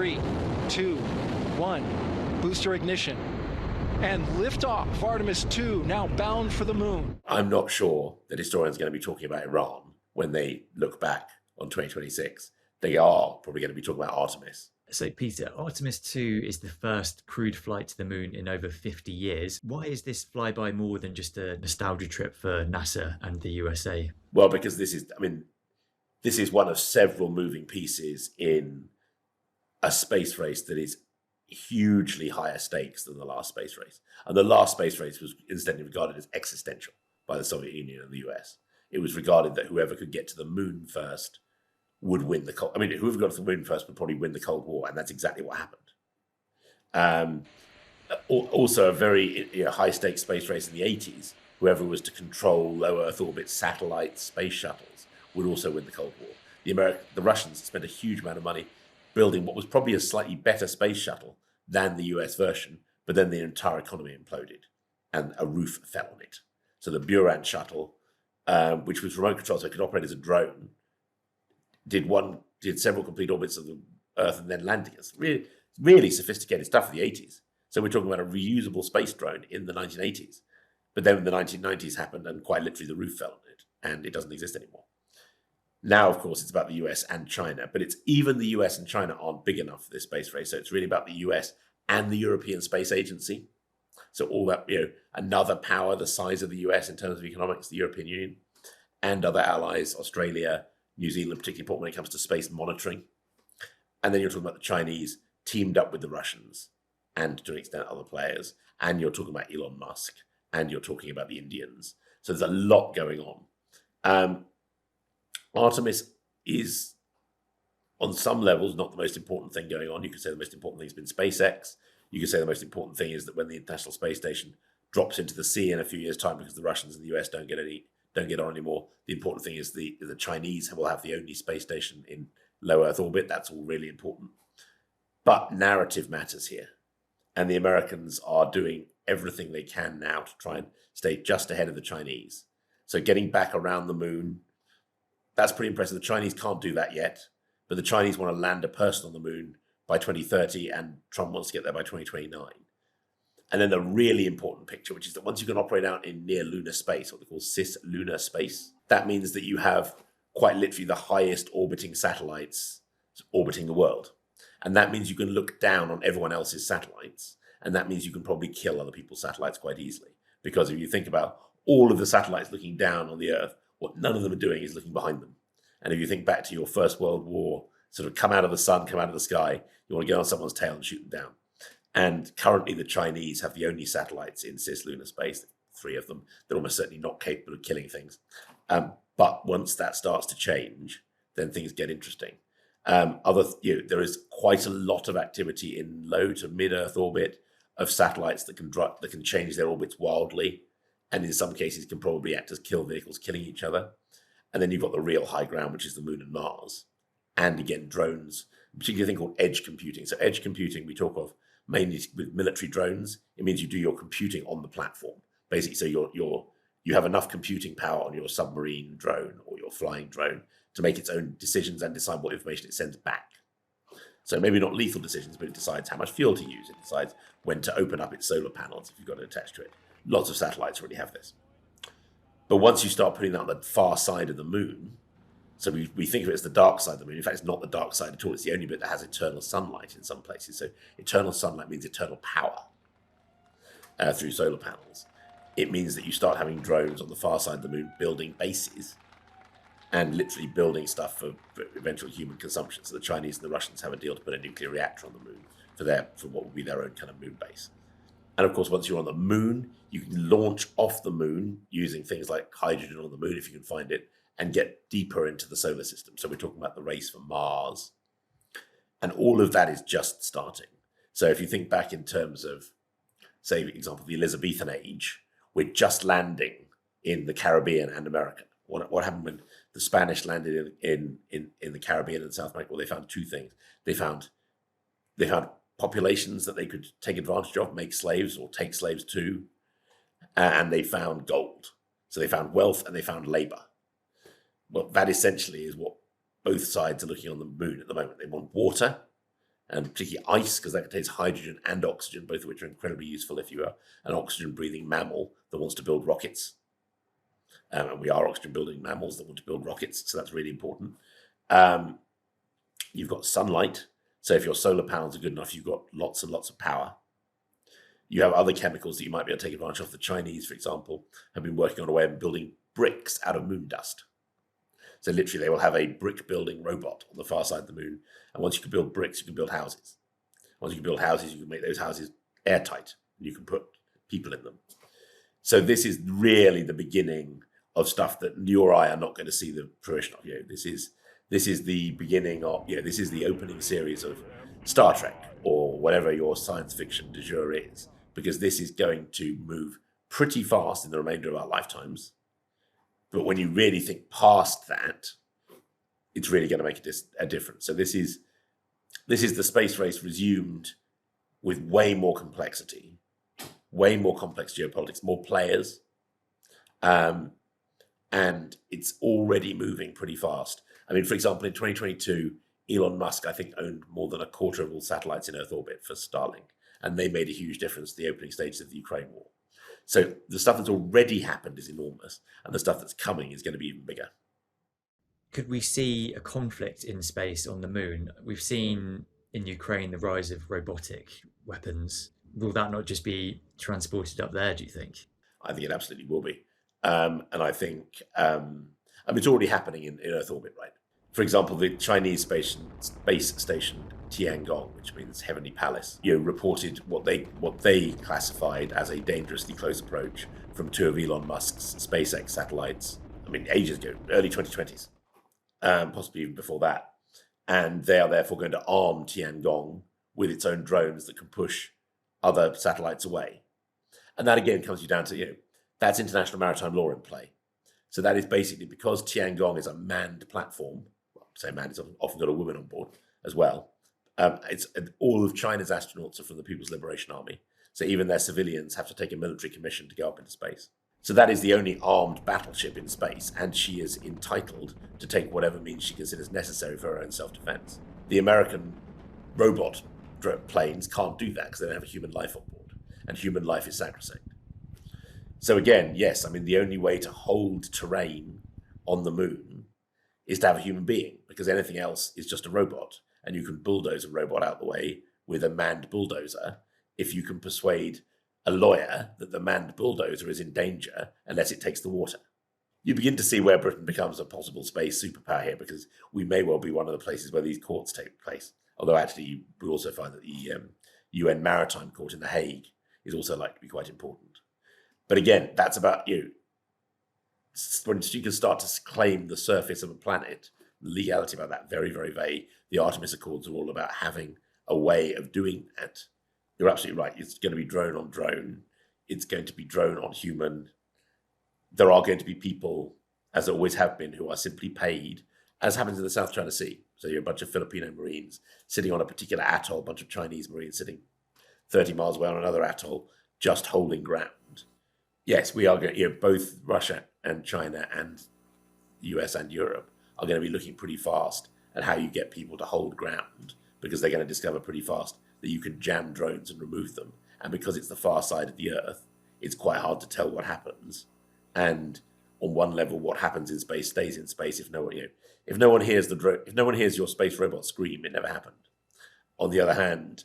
3, 2, 1. Booster ignition. And liftoff of Artemis II, now bound for the moon. I'm not sure that historians are going to be talking about Iran when they look back on 2026. They are probably going to be talking about Artemis. So, Peter, Artemis II is the first crewed flight to the moon in over 50 years. Why is this flyby more than just a nostalgia trip for NASA and the USA? Well, because this is one of several moving pieces in a space race that is hugely higher stakes than the last space race. And the last space race was incidentally regarded as existential by the Soviet Union and the US. It was regarded that whoever could get to the moon first would win whoever got to the moon first would probably win the Cold War, and that's exactly what happened. Also, a very high-stakes space race in the 80s. Whoever was to control low Earth orbit satellites, space shuttles, would also win the Cold War. The Russians spent a huge amount of money building what was probably a slightly better space shuttle than the US version, but then the entire economy imploded and a roof fell on it. So the Buran shuttle, which was remote control, so it could operate as a drone, did several complete orbits of the Earth and then landing. It's really, really sophisticated stuff in the 80s. So we're talking about a reusable space drone in the 1980s. But then the 1990s happened and quite literally the roof fell on it and it doesn't exist anymore. Now, of course, it's about the US and China, but it's even the US and China aren't big enough for this space race. So it's really about the US and the European Space Agency. So all that, another power the size of the US in terms of economics, the European Union, and other allies, Australia, New Zealand, particularly important when it comes to space monitoring. And then you're talking about the Chinese teamed up with the Russians and to an extent other players. And you're talking about Elon Musk and you're talking about the Indians. So there's a lot going on. Artemis is, on some levels, not the most important thing going on. You could say the most important thing has been SpaceX. You could say the most important thing is that when the International Space Station drops into the sea in a few years' time because the Russians and the US don't get on anymore, the important thing is the Chinese will have the only space station in low Earth orbit. That's all really important. But narrative matters here. And the Americans are doing everything they can now to try and stay just ahead of the Chinese. So getting back around the moon, that's pretty impressive. The Chinese can't do that yet, but the Chinese want to land a person on the moon by 2030, and Trump wants to get there by 2029. And then the really important picture, which is that once you can operate out in near lunar space, what they call cislunar space, that means that you have quite literally the highest orbiting satellites orbiting the world. And that means you can look down on everyone else's satellites. And that means you can probably kill other people's satellites quite easily. Because if you think about all of the satellites looking down on the Earth, what none of them are doing is looking behind them. And if you think back to your First World War, sort of come out of the sun, come out of the sky, you want to get on someone's tail and shoot them down. And currently the Chinese have the only satellites in cislunar space, 3 of them. They're almost certainly not capable of killing things. But once that starts to change, then things get interesting. There is quite a lot of activity in low to mid-Earth orbit of satellites that can change their orbits wildly, and in some cases can probably act as kill vehicles, killing each other. And then you've got the real high ground, which is the moon and Mars, and again drones, particularly a thing called edge computing. So edge computing we talk of mainly with military drones. It means you do your computing on the platform, basically. So you have enough computing power on your submarine drone or your flying drone to make its own decisions and decide what information it sends back. So maybe not lethal decisions, but it decides how much fuel to use. It decides when to open up its solar panels if you've got it attached to it. Lots of satellites already have this. But once you start putting that on the far side of the moon, so we think of it as the dark side of the moon. In fact, it's not the dark side at all. It's the only bit that has eternal sunlight in some places. So eternal sunlight means eternal power through solar panels. It means that you start having drones on the far side of the moon building bases and literally building stuff for eventual human consumption. So the Chinese and the Russians have a deal to put a nuclear reactor on the moon for what would be their own kind of moon base. And of course, once you're on the moon, you can launch off the moon using things like hydrogen on the moon, if you can find it, and get deeper into the solar system. So we're talking about the race for Mars. And all of that is just starting. So if you think back in terms of, say, for example, the Elizabethan age, we're just landing in the Caribbean and America. What happened when the Spanish landed in the Caribbean and South America? Well, they found 2 things. They found populations that they could take advantage of, make slaves or take slaves to, and they found gold. So they found wealth and they found labor. Well, that essentially is what both sides are looking on the moon at the moment. They want water, and particularly ice, because that contains hydrogen and oxygen, both of which are incredibly useful if you are an oxygen-breathing mammal that wants to build rockets. And we are oxygen-building mammals that want to build rockets, so that's really important. You've got sunlight, so if your solar panels are good enough, you've got lots and lots of power. You have other chemicals that you might be able to take advantage of. The Chinese, for example, have been working on a way of building bricks out of moon dust. So literally, they will have a brick-building robot on the far side of the moon. And once you can build bricks, you can build houses. Once you can build houses, you can make those houses airtight, and you can put people in them. So this is really the beginning of stuff that you or I are not going to see the fruition of. This is the beginning of, this is the opening series of Star Trek or whatever your science fiction du jour is, because this is going to move pretty fast in the remainder of our lifetimes. But when you really think past that, it's really going to make a difference. So this is the space race resumed with way more complexity, way more complex geopolitics, more players, and it's already moving pretty fast. I mean, for example, in 2022, Elon Musk, I think, owned more than a quarter of all satellites in Earth orbit for Starlink, and they made a huge difference to the opening stages of the Ukraine war. So the stuff that's already happened is enormous, and the stuff that's coming is going to be even bigger. Could we see a conflict in space on the moon? We've seen in Ukraine the rise of robotic weapons. Will that not just be transported up there, do you think? I think it absolutely will be. And I think it's already happening in Earth orbit, right? For example, the Chinese space station Tiangong, which means Heavenly Palace, reported what they classified as a dangerously close approach from two of Elon Musk's SpaceX satellites. I mean, ages ago, early 2020s, possibly even before that. And they are therefore going to arm Tiangong with its own drones that can push other satellites away. And that again comes you down to, that's international maritime law in play. So that is basically because Tiangong is a manned platform. Well, say manned, it's often got a woman on board as well. It's all of China's astronauts are from the People's Liberation Army. So even their civilians have to take a military commission to go up into space. So that is the only armed battleship in space, and she is entitled to take whatever means she considers necessary for her own self-defense. The American robot planes can't do that because they don't have a human life on board, and human life is sacrosanct. So again, yes, I mean, the only way to hold terrain on the moon is to have a human being, because anything else is just a robot, and you can bulldoze a robot out the way with a manned bulldozer if you can persuade a lawyer that the manned bulldozer is in danger unless it takes the water. You begin to see where Britain becomes a possible space superpower here, because we may well be one of the places where these courts take place. Although actually, we also find that the UN Maritime Court in The Hague is also likely to be quite important. But again, that's about when you can start to claim the surface of a planet, the legality about that, very, very vague. The Artemis Accords are all about having a way of doing that. You're absolutely right. It's going to be drone on drone. It's going to be drone on human. There are going to be people, as there always have been, who are simply paid, as happens in the South China Sea. So you're a bunch of Filipino Marines sitting on a particular atoll, a bunch of Chinese Marines sitting 30 miles away on another atoll, just holding ground. Yes, we are going, both Russia and China and the US and Europe are going to be looking pretty fast at how you get people to hold ground, because they're going to discover pretty fast that you can jam drones and remove them. And because it's the far side of the Earth, it's quite hard to tell what happens. And on one level, what happens in space stays in space. If no one hears your space robot scream, it never happened. On the other hand,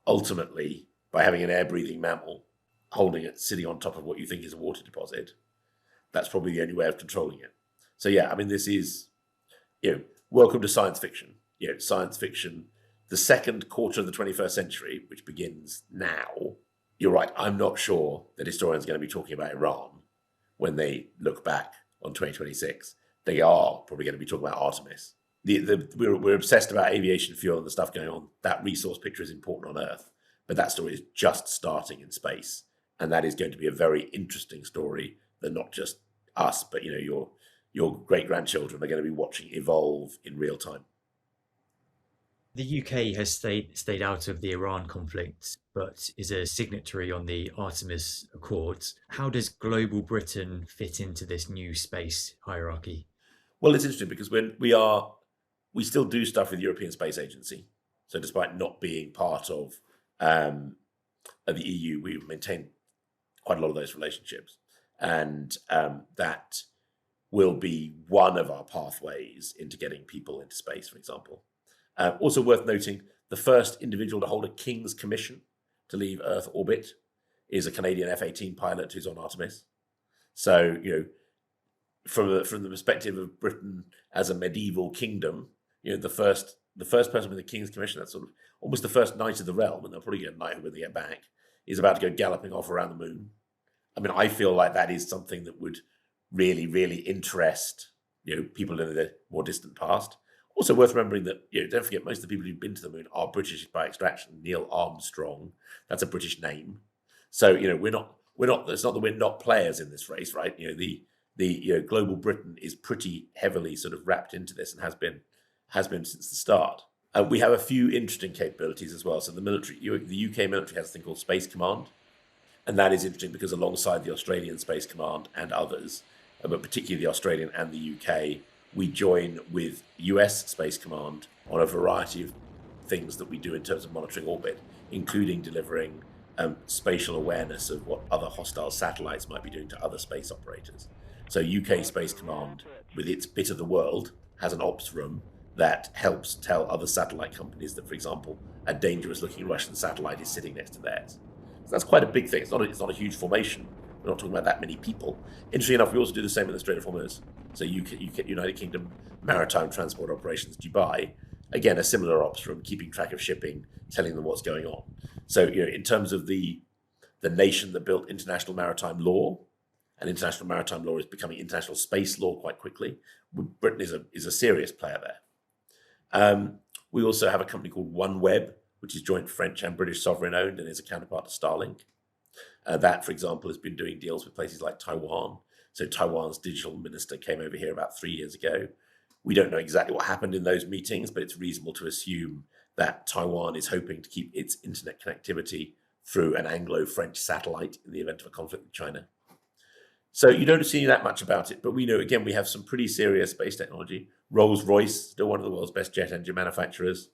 ultimately, by having an air-breathing mammal holding it, sitting on top of what you think is a water deposit, that's probably the only way of controlling it. So yeah, I mean, this is, welcome to science fiction. Science fiction, the second quarter of the 21st century, which begins now. You're right. I'm not sure that historians are going to be talking about Iran when they look back on 2026. They are probably going to be talking about Artemis. We're obsessed about aviation fuel and the stuff going on. That resource picture is important on Earth, but that story is just starting in space. And that is going to be a very interesting story that not just us, but your great-grandchildren are going to be watching evolve in real time. The UK has stayed out of the Iran conflict, but is a signatory on the Artemis Accords. How does global Britain fit into this new space hierarchy? Well, it's interesting because we still do stuff with the European Space Agency. So despite not being part of the EU, we maintain quite a lot of those relationships. And that will be one of our pathways into getting people into space, for example. Also worth noting, the first individual to hold a King's Commission to leave Earth orbit is a Canadian F-18 pilot who's on Artemis. So, from the perspective of Britain as a medieval kingdom, the first person with the King's Commission, that's sort of almost the first knight of the realm, and they'll probably get a knight when they get back, is about to go galloping off around the moon. I mean, I feel like that is something that would really, really interest people in the more distant past. Also worth remembering that don't forget, most of the people who've been to the moon are British by extraction. Neil Armstrong, that's a British name. So we're not. It's not that we're not players in this race, right? The global Britain is pretty heavily sort of wrapped into this and has been since the start. We have a few interesting capabilities as well. So the UK military has a thing called Space Command, and that is interesting because alongside the Australian Space Command and others, but particularly the Australian and the UK, we join with US Space Command on a variety of things that we do in terms of monitoring orbit, including delivering spatial awareness of what other hostile satellites might be doing to other space operators. So UK Space Command, with its bit of the world, has an ops room that helps tell other satellite companies that, for example, a dangerous-looking Russian satellite is sitting next to theirs. So that's quite a big thing. It's not a huge formation. We're not talking about that many people. Interestingly enough, we also do the same in the Strait of Hormuz. So United Kingdom Maritime Transport Operations, Dubai, again, a similar ops room, keeping track of shipping, telling them what's going on. So, in terms of the nation that built international maritime law, and international maritime law is becoming international space law quite quickly, Britain is a serious player there. We also have a company called OneWeb, which is joint French and British sovereign owned and is a counterpart to Starlink. That, for example, has been doing deals with places like Taiwan. So Taiwan's digital minister came over here about 3 years ago. We don't know exactly what happened in those meetings, but it's reasonable to assume that Taiwan is hoping to keep its internet connectivity through an Anglo-French satellite in the event of a conflict with China. So you don't see that much about it, but we know, again, we have some pretty serious space technology. Rolls-Royce, still one of the world's best jet engine manufacturers.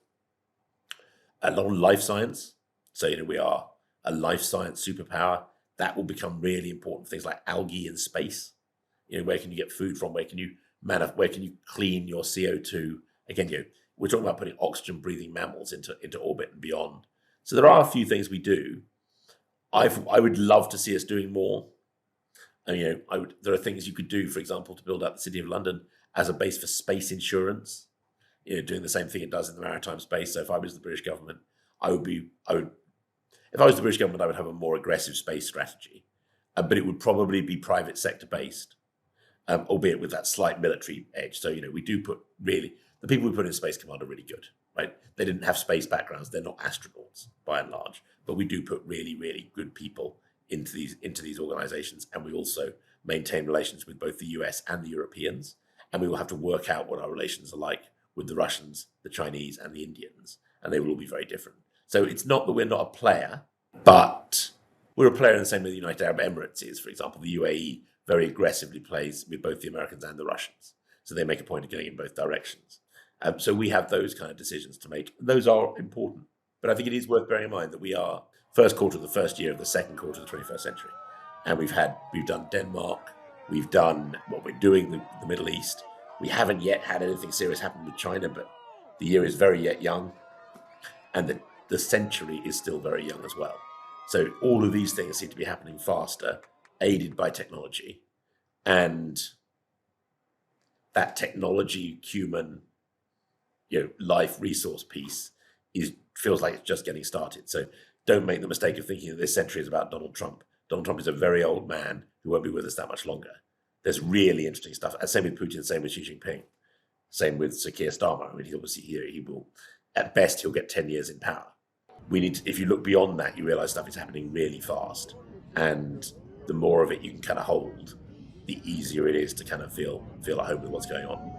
A lot of life science. So, we are a life science superpower. That will become really important. Things like algae in space. Where can you get food from? Where can you clean your CO2? Again, we're talking about putting oxygen-breathing mammals into orbit and beyond. So there are a few things we do. I would love to see us doing more. And, there are things you could do, for example, to build out the City of London as a base for space insurance. Doing the same thing it does in the maritime space. So if I was the British government, I would have a more aggressive space strategy, but it would probably be private sector based, albeit with that slight military edge. So we do put the people we put in Space Command are really good, right? They didn't have space backgrounds; they're not astronauts by and large, but we do put really, really good people into these organizations, and we also maintain relations with both the US and the Europeans, and we will have to work out what our relations are like with the Russians, the Chinese, and the Indians, and they will all be very different. So it's not that we're not a player, but we're a player in the same way the United Arab Emirates is. For example, the UAE very aggressively plays with both the Americans and the Russians, so they make a point of going in both directions. So we have those kind of decisions to make. Those are important, but I think it is worth bearing in mind that we are first quarter of the first year of the second quarter of the 21st century. And we've done Denmark, we've done what we're doing, the Middle East. We haven't yet had anything serious happen with China, but the year is very yet young. And the century is still very young as well. So all of these things seem to be happening faster, aided by technology. And that technology, human, life resource piece feels like it's just getting started. So don't make the mistake of thinking that this century is about Donald Trump. Donald Trump is a very old man who won't be with us that much longer. There's really interesting stuff. Same with Putin, same with Xi Jinping, same with Sir Keir Starmer. I mean, he will, at best, he'll get 10 years in power. If you look beyond that, you realize stuff is happening really fast. And the more of it you can kind of hold, the easier it is to kind of feel at home with what's going on.